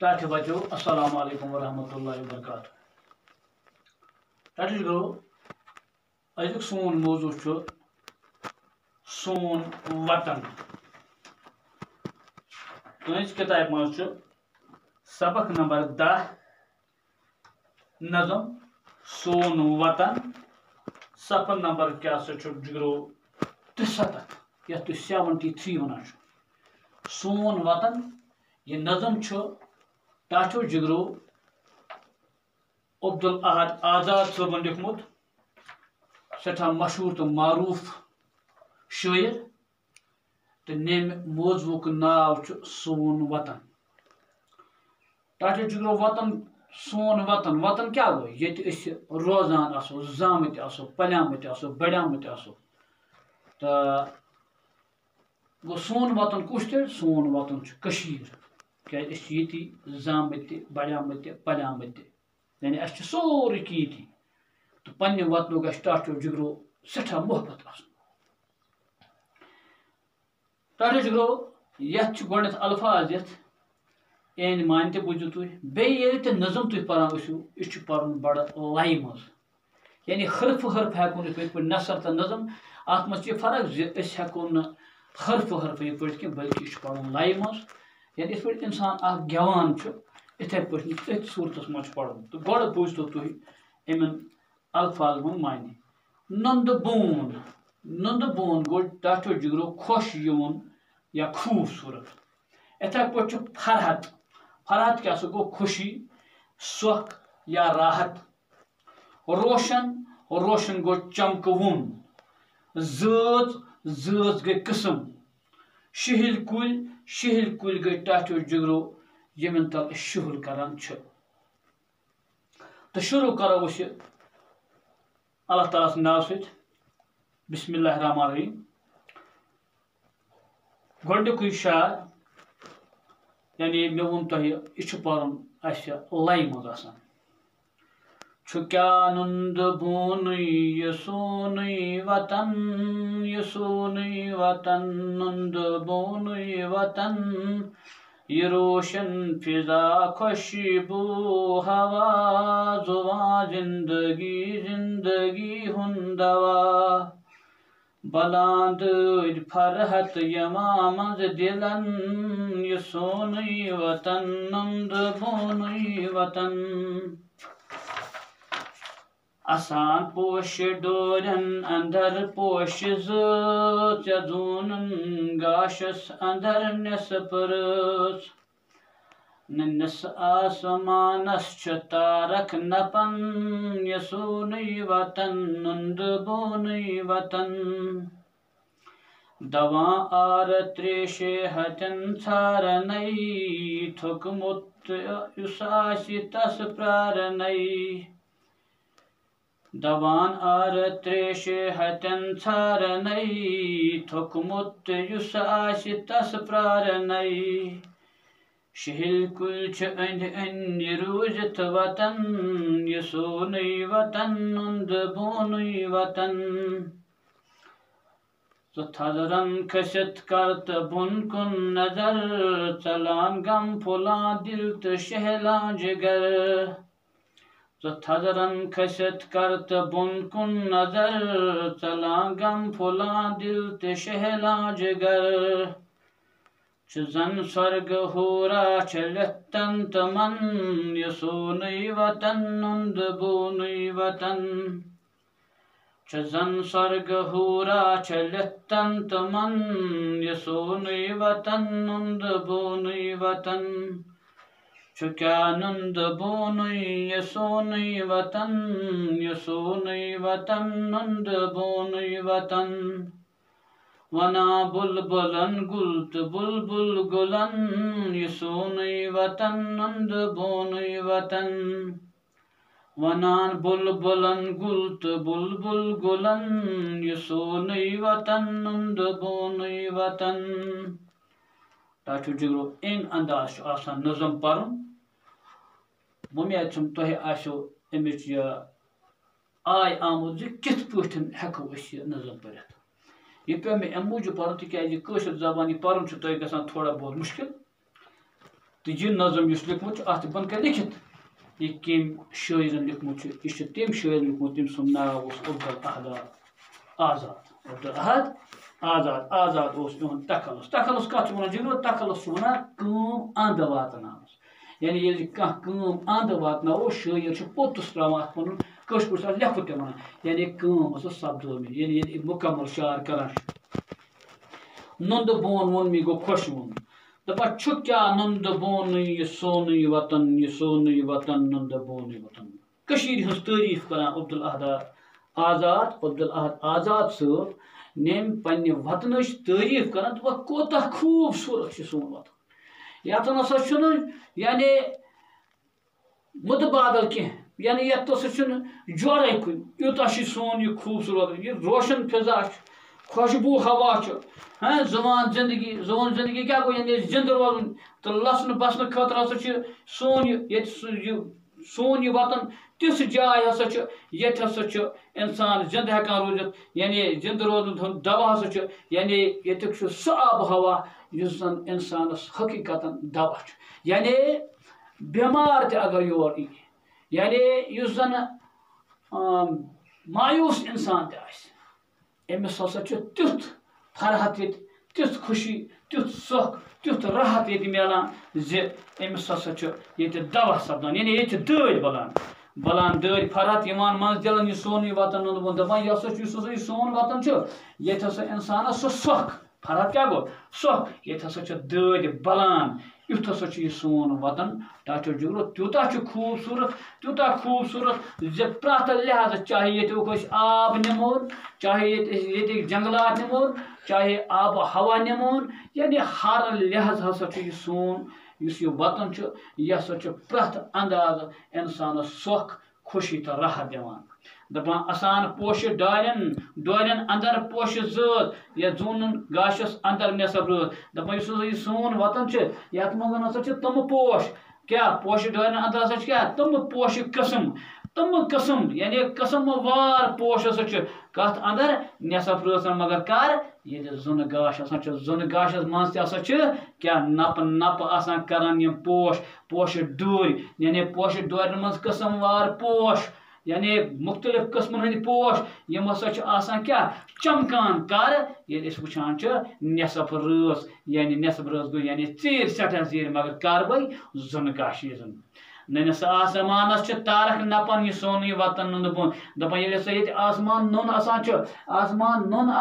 टाठे बचो अस्सलाम वालेकुम वरहमतुल्लाहि वबरकातुहू। टाठे गो अजुक सोन मौजू सोन वतन। तुज किताब मज सबक नंबर 10 नज़म सोन वतन सफर नंबर क्या जिगरो 73 या 73 वन सोन वतन। यह नज़म टाठो जिगरो अब्दुल अहद आज़ाद सबन लिखमुत, सठा मशहूर तो मारूफ शायर। तो नेम मौजूक नाव सोन वतन। टाठो जिगरो वतन सोन वतन। वतन क्या गो ये रोजान आसो, जामत आसो, पलियामत आसो, बड़ियामत आसो। तो गो सोन वतन कुछ तेल सोन वतन कशीर। क्या ये जामत बड़ियामत पलियामत यानी अस सोरे की तो पन्ने वतन टाठो जिगरो सठा मोहब्बत आसन। टाठो जिगरो यथ गोडथ अल्फाज यथ एन मानते बुझो तुम बे नज़म तुम पान यह पर्न बड़ लाई मज यानी हरफ हरफ हेको नसर तो नज़म अत मज फर्क हेको न हरफ हरफ ये पे बल्कि यह पर्न लाई मज यानी इत पे इंसान गेवान इथे पे सूरत मज पर्न। तो गोड़ बुझ तो तुम इन अल्फाज मन मानी। नंद बोन। नंद बोन गो टाठो जिगरो खुश यवन या खूबसूरत। इथे पे फरहत। फरहत क्या गो खुशी, सुख या राहत। रोशन। रोशन गो चमकवुन। जज। जज गई किस्म। शिहिल कुल। शिहिल कुल गई टाठो जिगरो यमन तल शुहुल करान। तो शुरू करो उस अल्लाह ताला नाव सत बिस्मिल्लाह रहमान रहीम। गोडुक शार यानी मे वोन तुह यह पर्न लाई मज आसान। क्या नंद बोन ये सोन वतन, ये सोन वतन, नंद बोन वतन, ये रोशन फिजा खुशबू हवा, जुबा जिंदगी जिंदगी हुंदवा, बलांद फरहत यमा मज दिलन, ये सोन वतन, नंद बोन वतन। आसान पोश डोरन अंदर पोश जूनन गाशस अंदर नस परस, नस आसमानस तारक नपन, ये सोन वतन, नंद बोन वतन। दवा आर त्रेशे हचन छार नई, थुकमुत युसासी तस प्रार नई। दवान आर त्रेशे हतन छार नई, थुकमुत युस आसि तस प्रार नई। शिहिल कुल अंद अंद रूजत वतन, ये सोन वतन, नंद बोन वतन। तो थजरन खसत करत बुन कुन नजर, चलान गम फुला दिल तो शहला जिगर। तो थजरन खसत करत बुन कुन नजर, चला गम फुला दिल तो शहला जिगर। जन स्वर्ग होरा चलतन तमन, ये सोन वतन, नंद बोन वतन। जन स्वर्ग होरा चलतन तमन, ये सोन वतन, नंद बोन वतन। क्या नंद बोन ये सोन वतन, ये सोन वतन, नंद बोन वतन। वना बुलबुलन गुलत बुलबुल गुलन, ये सोन वतन, नंद बोन वतन। वनान बुलबुलन गुलत बुलबुल गुलन, ये सोन वतन, नंद बोन वतन। टाठो जिगरो इन अंदाज आसान नज़म पर्न। उम्मीद तुह अमिच आय आमुद कित पे हेको नज़म पर। यह पे मे अम मूजूब पर्न तिक जबान पर्न तुह गसान थोड़ा बहुत मुश्किल। तो यह नज़म इस लिखमुत अत बन कर लिखित यह कम शायरन लिखमुत यह तम शायर लिखमुत तम सुन नाव अब्दुल अहद आज़ाद अब्दुल अहद आज़ाद आज़ाद इहद तखलस तखलस कत वन जिगरो तखलस वन अंद वातन यानी ये कम अंद वातनो शायर पोतुस त्रावान अत पन कश पा लेखु ते वन यानी कम सपदो मे यानी मुकम्मल शार करान नंद बोन वोन मे गो खुश वोन दपा क्या नंद बोन ये सोन वतन नंद बोन वतन कशीर हज तारीफ करान अब्दुल अहद आज़ाद साहब नेम पन्ने वतन तारीफ करान दपा कोता खूबसूरत सोन वतन यत नसा यानी मुतबादल कह यानी यत जोड़े कुन यूता सोन यह खूबसूरत यह रोशन फिजा खुशबू हवा हाँ जवान जिंदगी क्या गो यानी जिंद रोज तो लसन बसन खतर हसा सोन यह वतन तिस जाय हसा इंसान जिंद हेकान रोजित यानी जिंद रोजन दवा हसा यानी ये सह आब हवा जन इंसानस हकीकतन दवा यानी बेमार ते अगर योर यी यानी जन मायूस इंसान ते अमिस हसा तुथ फरहत ये तुथ खुशी तुथ सुख तुथ राहत ये मिलान जे अमिस हसा ये दवा सपदान यानी ये दर बलान दर फरहत यमान मन दिलन यह सोन वतन नंद दपान यह सोन वतन ये इंसानस सह सुख फरहत क्या गो सुख ये दर बलान युथ हसा यह सोन वतन टाचो जुगरो त्यूता खूबसूरत जे प्रथ लिहाज चाहे ये आब निमोन चाहे ये जंगलात निमोन चाहे आब हवा निमोन यानी हर लिहाज हसा यह सोन यह वतन यह हसा प्रथ अंदाज इंसान सुख खुशी तो राहत दिवान दपान आसान पोश डालन अंदर पोश जत या जून गाशस अंदर नेसब रत दपान यह सोन वतन ये मज तम पोश क्या पोश डालन अंदर हसा क्या तम पोश कस्म यानी कस्म वार पोश हसा कत अंदर नेसब रत मगर कर ये जुन गाश जुन गाशस मज क्या नप आसान करान यम पोश डूर यानी पोश डोर मज कस्म वार पोश यानी मुख्तलिफ किस्मन हंद पोश यम हसा क्या चमकान कर ये वुचान नेसफ रस यानी नेसफ रस गो यानी चीर सठा चीर मगर कार्बई जुन गाश नस आसमानस तारक नपन यह सोन वतन नंद बोन दपान ये आसमान नोन आसमान नोन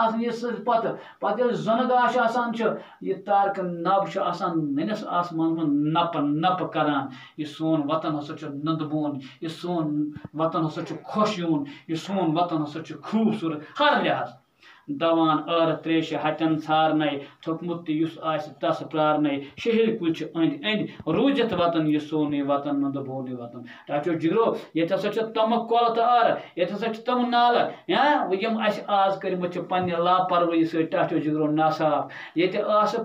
पत जुन गाश यह तारक नब नस आसमान नप करान यह सोन वतन हसा नंद बोन यह सोन वतन हसा खुश यून यह सोन वतन हसा खूबसूरत हर लिहाज दवान आर त्रेश हटन सारन थोकमुत तस प्रारन शहिल कुल अंद अंद रूजित वतन यह सोन वतन नंद बोन वतन टाचो जिगरो ये तम कल तो आर ये तम नाल यम आज कर्मत पन्ने लापरवाही सो टाचो जिगरो नासाफ ये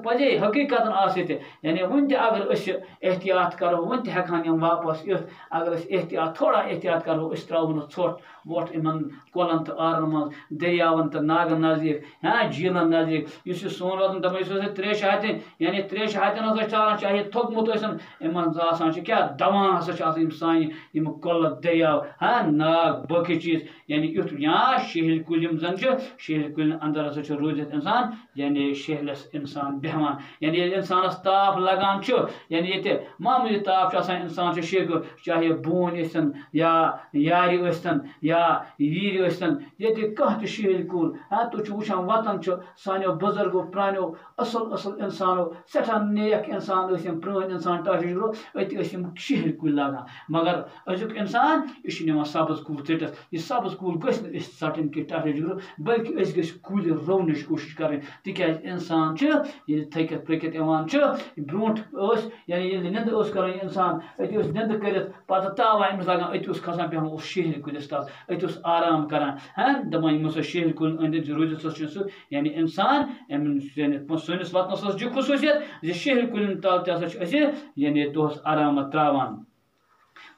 पजे हकीकतन यानी वन अगर एहतियात करो वन हेकान यम वापस इथ अगर एहतियात थोड़ा एहतियात करो त्रो ोट वोट इन कलन तो आरन मज दरियावन तो नागन नजदीक झीलन नजदीक इस सोन वतन दपान त्रेश हतन यानी त्रेश हतन चालान चाहे थोकमुत इन क्या दवान हसा सान कल दरियाव नाग बकी चीज यानी युथ या शहिल कुल जन शहिल कुल अंदर हसा रूजित इंसान यानी शहलस इंसान बेहवान यानी इंसानस ताप लगान यानी ये मामूली ताप इंसान शेख चाहे बोन या यारि या वीर ये कह शहिल कुल तुम वुचान वतन सानो बुजुर्गो प्रानो असल असल इंसानो सठा नेक इंसान प्रोन इंसान टाशो अत शहिल कुल लागान मगर अजुक इंसान यह निवान सब्ज कुल टिटस यह सब्ज कुल गि सटन कि टाशो बल्कि कुल रोवन कोशिश करें तिक इंसान थकित पकित ब्रोट यानी निंद कर इंसान अत निंद कर तावा अमिस लागान अत खसान पे शहिल कुलिस तल अत आराम करान दपान शहिल कुल अंद रूजित यानी इंसान सनिस वतनस यह खसूसियत जो शहिल कुल तल यानी दोस आराम त्रावान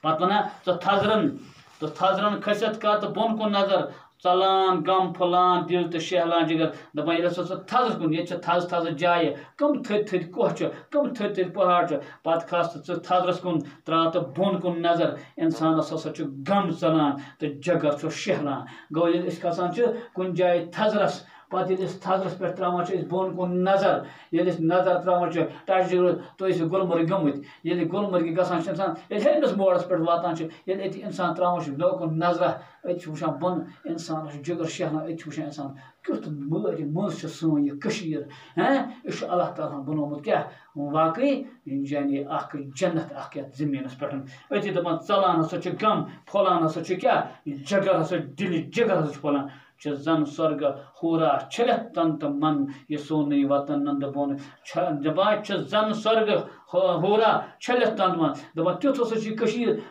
पत वन तो थजरन खसित कर तो बोन कुन नजर चलान गम फलान दिल तो शहलान जिगर दपान ये थज कुन ये थज थज जाए कम थद थद कोह कम थद थद पहाड़ पत खस तो थजरस कुन त्रा तो बोन कुन नजर इंसानस हसा गम चलान तो जगर शहलान गो ये खसान कुन जाए थजरस पत थजरस पे त्रावान बोन कुन नजर ये नजर त्रावान टच तो गुलमर्ग गमुत ये गुलमर्ग गसान इंसान हेरमिस मोड़स पे वातान ये इंसान त्रावान नो कुन नजर अत वुचान बोन इंसान जगर शहलान अत वुचान इंसान क्युत मज सोन यह हैं यह अल्लाह ताला बनोमुत क्या वाकई यानी जन्नत जमीनस पे अति दपान चलान हसा गम फलान हसा क्या जगर हसा दिल जगर हसा फलान जन स्वर्ग हूरा छलत तंत मन ये सोन वतन नंद बोन दपान जन स्वर्ग हूरा छलत तंत मन दपान तुथ हसा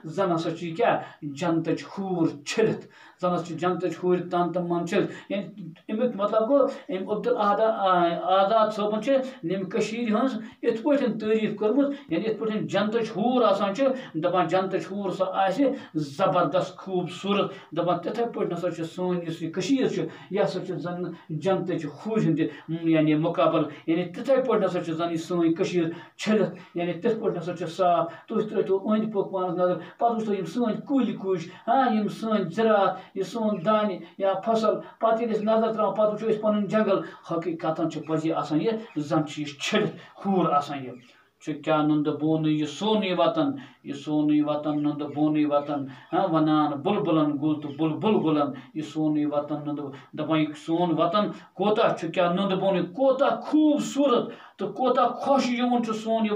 जन हसा क्या जन्नत हूर छलत जन जन्नत हूर तंत मन अमुक मतलब गो अब्दुल आजाद सोबन नम हज इत तारीफ कर्मुत यानी इत जन्नत हूर आसान दपान जन्नत हूर सो जबरदस्त खूबसूरत दपान तिथे पे नसा सोन यह हसा जन जन्नत हूर हंद यानी मुकाबल यानी तिथे पे नसा जन सोन छलत यानी तिथ पे नसा साफ तुम त्रो अंद पक पान नजर पे वो सन कुल कुश हाँ सन ज़रात यह सोन दान या फसल पे नजर त्रा पे वो पन जंगल हकीकतन पजी आसान यह जन छलत हूर आसान यह क्या नंद बोन यह सोन वतन नंद बोन वतन हाँ वनान बुलबुलन गुल तो बुलबुल गुलन यह सोन वतन नंद दपान सोन वतन कोता क्या नंद बोन कोता खूबसूरत तो कोता खुश यवन सोन यह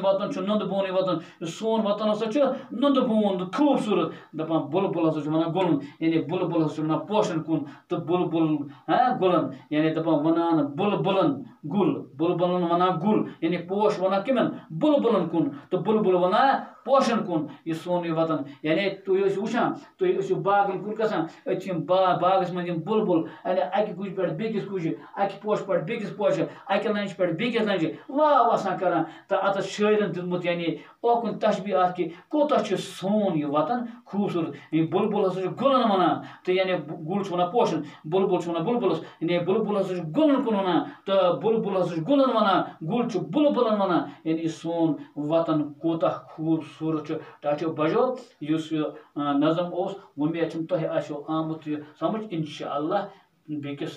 वतन नंद बोन वतन सोन वतन हसा नंद बोन खूबसूरत दपान बुलबुल हसा वन गुलन यानी बुलबुल हसा वन पोशन कुन तो बुलबुल हाँ गुलन यानी दपान वनान बुलबुलन बुलबुलन वना गुल यानी पोश वना किमन बुलबुलन कुन तो बुलबुल वना पोशन कुन यह सोन वतन यानी तुम वुचान तुम बागन कुन गसान बागस मज बुलबुल यानी अकि कुछ पे बेकिस कुछ अकि पोश पे बेकिस पोश अकि लंज पे बेकिस लंज वाह आसान करान तो अत शायरन दितमुत यानी ओकुन तशबीह कि कोता सोन यह वतन खूबसूरत बुलबुल हसा गुलन वनान तो यानी गुल वन पोशन बुलबुल वन बुलबुलस यानी बुलबुल हसा गुलन कुन वनान तो बुलबुल हसा गुलन वनान गुल बुलबुलन वनान यानी सोन वतन कोता खूबसूरत टाचो बजो युस नज़म उम्मीद तुह आसो आमुत समझ इंशाअल्लाह बेकिस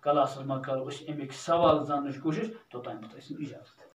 क्लास मज करो अमिक सवाल जानने कोशिश तो तम इजाजत।